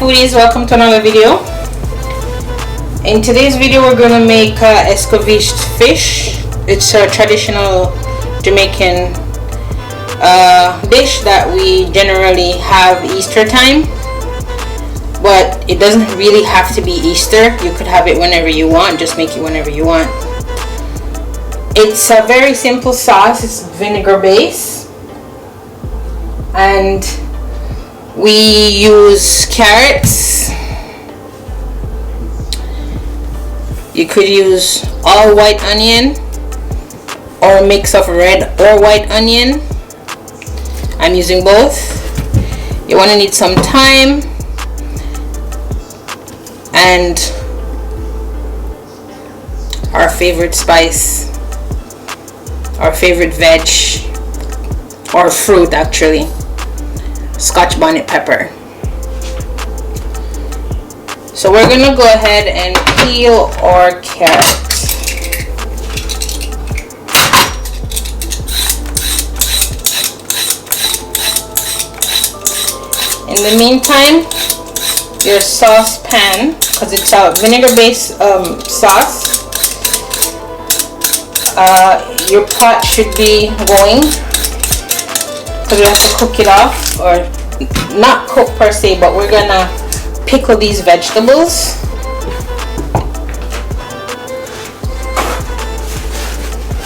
foodies, welcome to another video. In today's video we're going to make escovitched fish. It's a traditional Jamaican dish that we generally have Easter time, but it doesn't really have to be Easter. You could have it whenever you want, just make it whenever you want. It's a very simple sauce. It's vinegar base, and we use carrots. You could use all white onion or a mix of red or white onion. I'm using both. You want to need some thyme and our favorite spice, our favorite veg or fruit actually, Scotch bonnet pepper. So we're gonna go ahead and peel our carrot. In the meantime, your saucepan, because it's a vinegar-based sauce, your pot should be going, because we have to cook it off, or not cook per se, but we're gonna pickle these vegetables.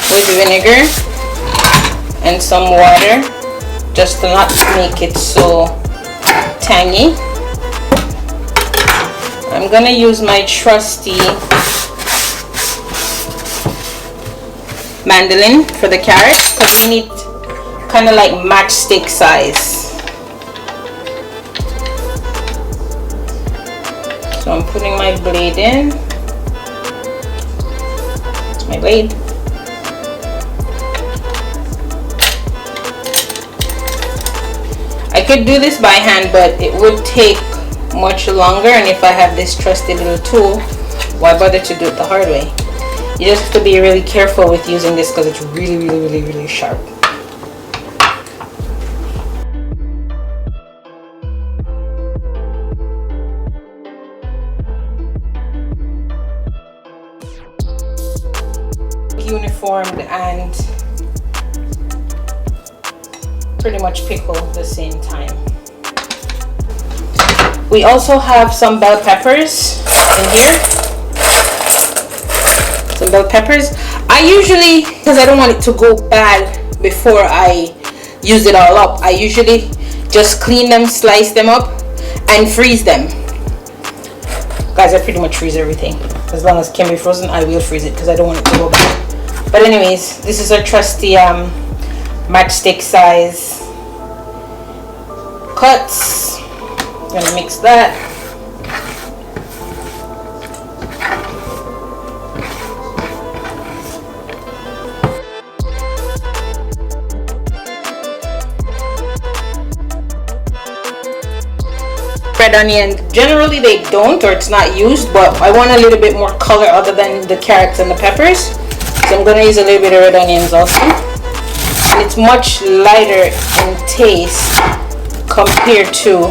With vinegar and some water, just to not make it so tangy. I'm gonna use my trusty mandolin for the carrots, because we need kind of like matchstick size. So I'm putting my blade in. It's my blade. I could do this by hand, but it would take much longer, and if I have this trusty little tool, why bother to do it the hard way? You just have to be really careful with using this because it's really sharp. Uniformed and pretty much pickle at the same time. We also have some bell peppers in here. Some bell peppers. I usually, because I don't want it to go bad before I use it all up, I usually just clean them, slice them up, and freeze them. Guys, I pretty much freeze everything. As long as it can be frozen, I will freeze it because I don't want it to go bad. But anyways, this is our trusty matchstick size cuts. I'm gonna mix that. Red onion, generally they don't, or it's not used, but I want a little bit more color other than the carrots and the peppers. So I'm going to use a little bit of red onions also. And it's much lighter in taste compared to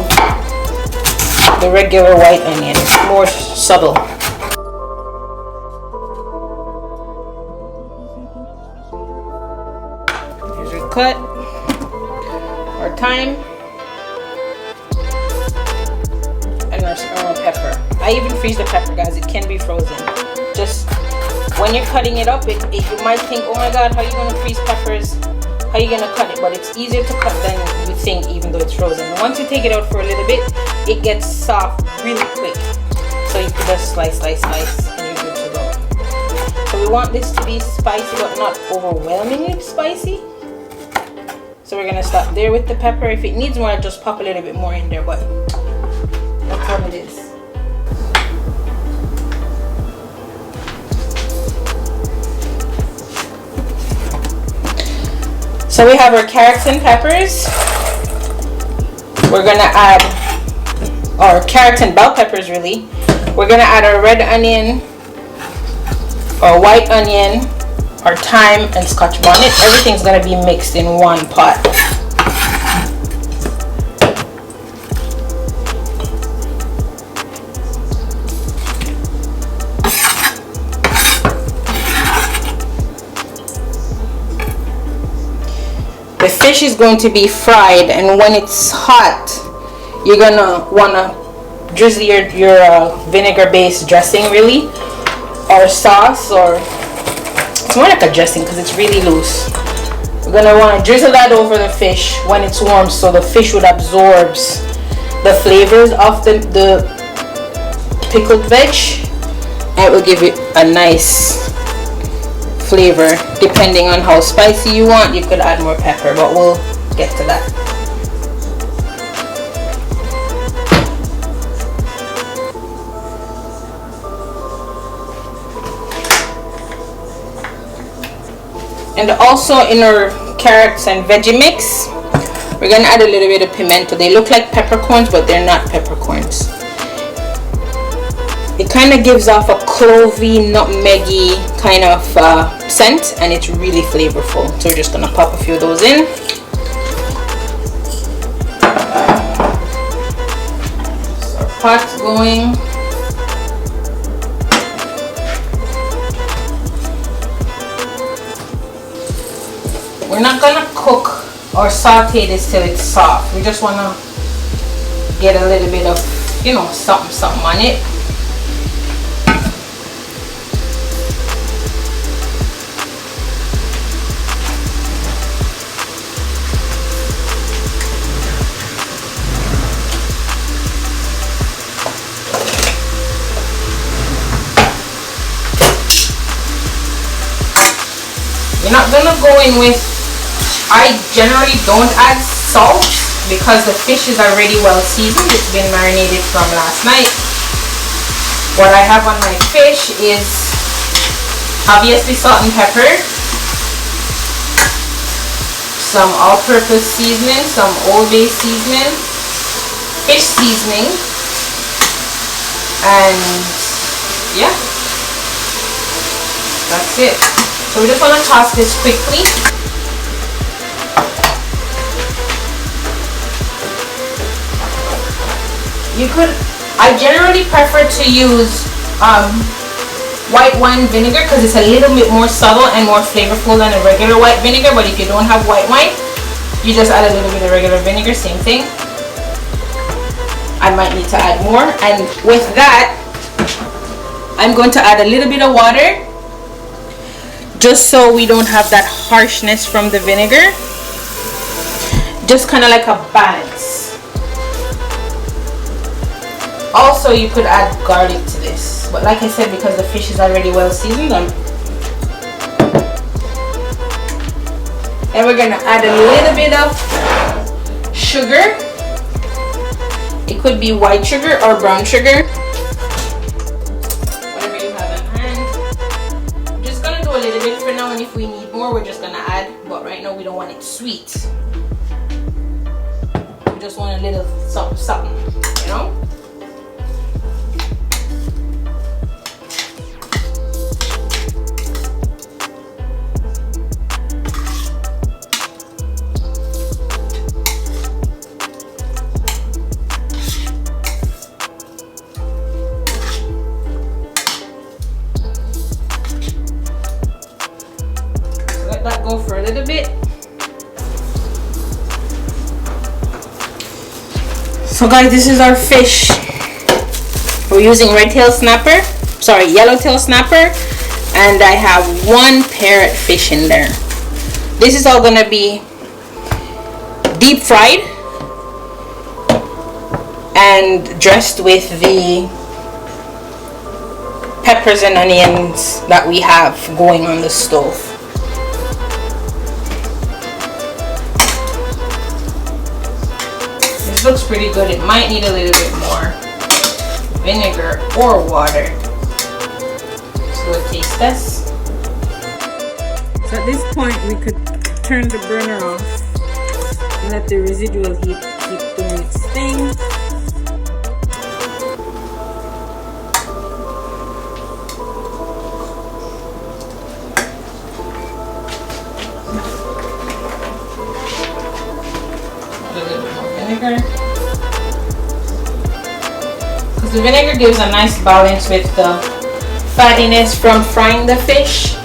the regular white onion. It's more subtle. Here's our cut, our thyme, and our pepper. I even freeze the pepper, guys. It can be frozen. Just when you're cutting it up, you might think, oh my god, how are you going to freeze peppers? How are you going to cut it? But it's easier to cut than you think, even though it's frozen. And once you take it out for a little bit, it gets soft really quick. So you can just slice, and you're good to go. So we want this to be spicy, but not overwhelmingly spicy. So we're going to stop there with the pepper. If it needs more, I'll just pop a little bit more in there, but that's how it is. So we have our carrots and peppers. We're gonna add our carrots and bell peppers really. We're gonna add our red onion, our white onion, our thyme, and Scotch bonnet. Everything's gonna be mixed in one pot. fish is going to be fried, and when it's hot, you're gonna wanna drizzle your vinegar-based dressing, really, or sauce, or it's more like a dressing because it's really loose. You're gonna want to drizzle that over the fish when it's warm, so the fish would absorb the flavors of the pickled veg, and it will give it a nice flavor. Depending on how spicy you want, you could add more pepper, but we'll get to that. And also in our carrots and veggie mix, we're gonna add a little bit of pimento. They look like peppercorns, but they're not peppercorns. It kind of gives off a clovey, nutmeggy kind of scent, and it's really flavorful. So we're just gonna pop a few of those in. So our pot's going. We're not gonna cook or saute this till it's soft. We just wanna get a little bit of, you know, something on it. You're not gonna go in with, I generally don't add salt because the fish is already well seasoned. It's been marinated from last night. What I have on my fish is obviously salt and pepper, some all-purpose seasoning, some Old Bay seasoning, fish seasoning, and yeah, that's it. So we just want to toss this quickly. You could, I generally prefer to use white wine vinegar because it's a little bit more subtle and more flavorful than a regular white vinegar. But if you don't have white wine, you just add a little bit of regular vinegar, same thing. I might need to add more. And with that, I'm going to add a little bit of water, just so we don't have that harshness from the vinegar. Just kind of like a balance. Also, you could add garlic to this, but like I said, because the fish is already well seasoned, and we're gonna add a little bit of sugar. It could be white sugar or brown sugar, whatever you have at hand. I'm just gonna do a little bit for now, and if we need more, we're just gonna add, but right now we don't want it sweet. We just want a little something, you know. That go for a little bit. So guys, this is our fish. We're using yellowtail snapper, and I have one parrotfish in there. This is all gonna be deep fried and dressed with the peppers and onions that we have going on the stove. This looks pretty good. It might need a little bit more vinegar or water. Let's do a taste test. So at this point, we could turn the burner off and let the residual heat keep doing its thing. Because the vinegar gives a nice balance with the fattiness from frying the fish,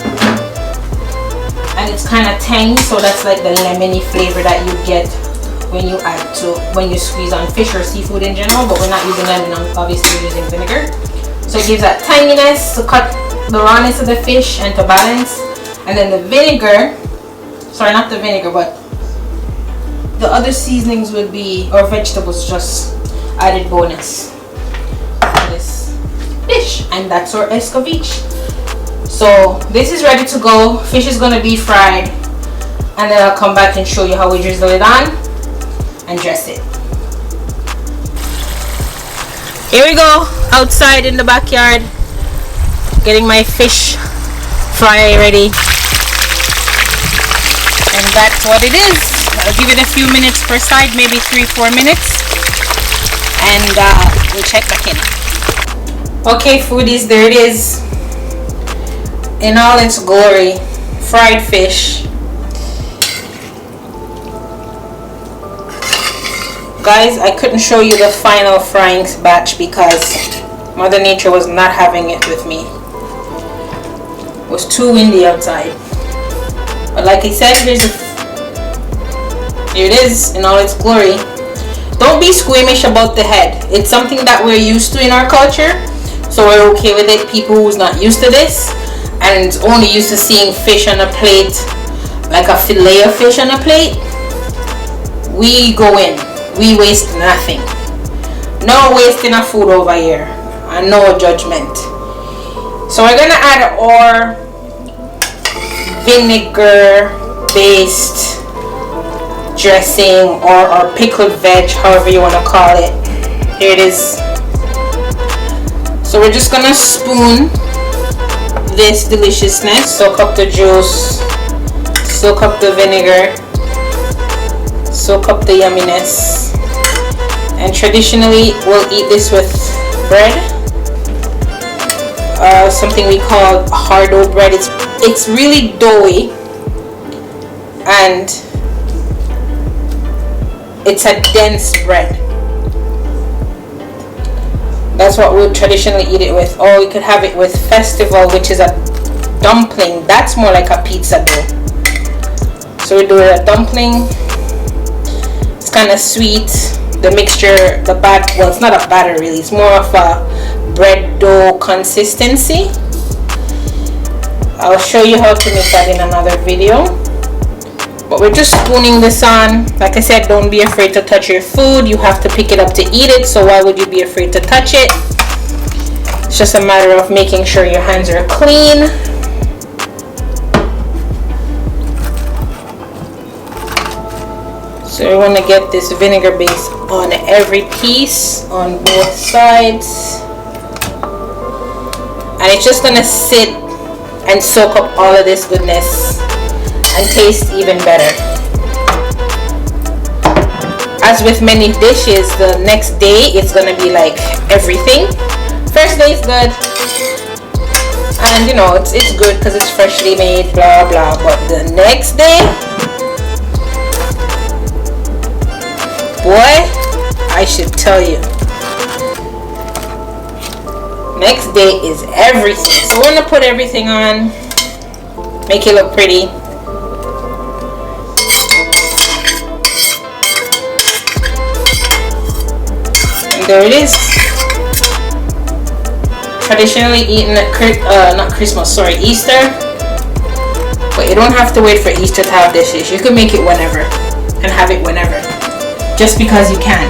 and it's kind of tangy, so that's like the lemony flavor that you get when you squeeze on fish or seafood in general, but we're not using lemon, obviously we're using vinegar. So it gives that tanginess to cut the rawness of the fish and to balance. And then the vinegar, sorry, not the vinegar, but the other seasonings would be, or vegetables, just added bonus to this dish. And that's our escovitch. So this is ready to go. Fish is going to be fried, and then I'll come back and show you how we drizzle it on and dress it. Here we go, outside in the backyard, getting my fish fry ready. And that's what it is. I'll give it a few minutes per side, maybe 3-4 minutes, and we'll check back in. Okay, foodies, there it is in all its glory. Fried fish. Guys, I couldn't show you the final frying batch because Mother Nature was not having it with me. It was too windy outside. But like I said, here it is in all its glory. Don't be squeamish about the head. It's something that we're used to in our culture, so we're okay with it. People who's not used to this and only used to seeing fish on a plate, like a fillet of fish on a plate, we go in. We waste nothing. No wasting of food over here, and no judgment. So we're gonna add our vinegar based dressing or our pickled veg, however you want to call it. Here it is. So we're just gonna spoon this deliciousness, soak up the juice, soak up the vinegar, soak up the yumminess. And traditionally we'll eat this with bread, something we call hard dough bread. It's really doughy and it's a dense bread. That's what we'll traditionally eat it with. Or we could have it with festival, which is a dumpling. That's more like a pizza dough. So we do a dumpling. It's kind of sweet. The mixture, well, it's not a batter really, it's more of a bread dough consistency. I'll show you how to make that in another video, but we're just spooning this on. Like I said, don't be afraid to touch your food. You have to pick it up to eat it, so why would you be afraid to touch it? It's just a matter of making sure your hands are clean. So we want to get this vinegar base on every piece, on both sides. And it's just going to sit and soak up all of this goodness and taste even better. As with many dishes, the next day it's going to be like everything. First day is good. And you know, it's good because it's freshly made, blah blah. But the next day, boy, I should tell you, next day is everything. So we're gonna put everything on, make it look pretty. And there it is. Traditionally eaten at not Christmas, sorry, Easter. But you don't have to wait for Easter to have this dish. You can make it whenever and have it whenever, just because you can.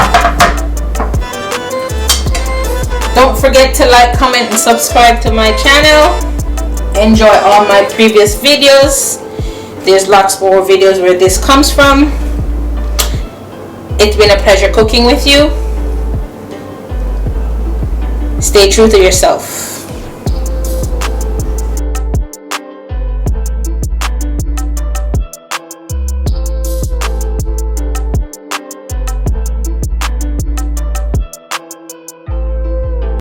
Don't forget to like, comment, and subscribe to my channel. Enjoy all my previous videos. There's lots more videos where this comes from. It's been a pleasure cooking with you. Stay true to yourself.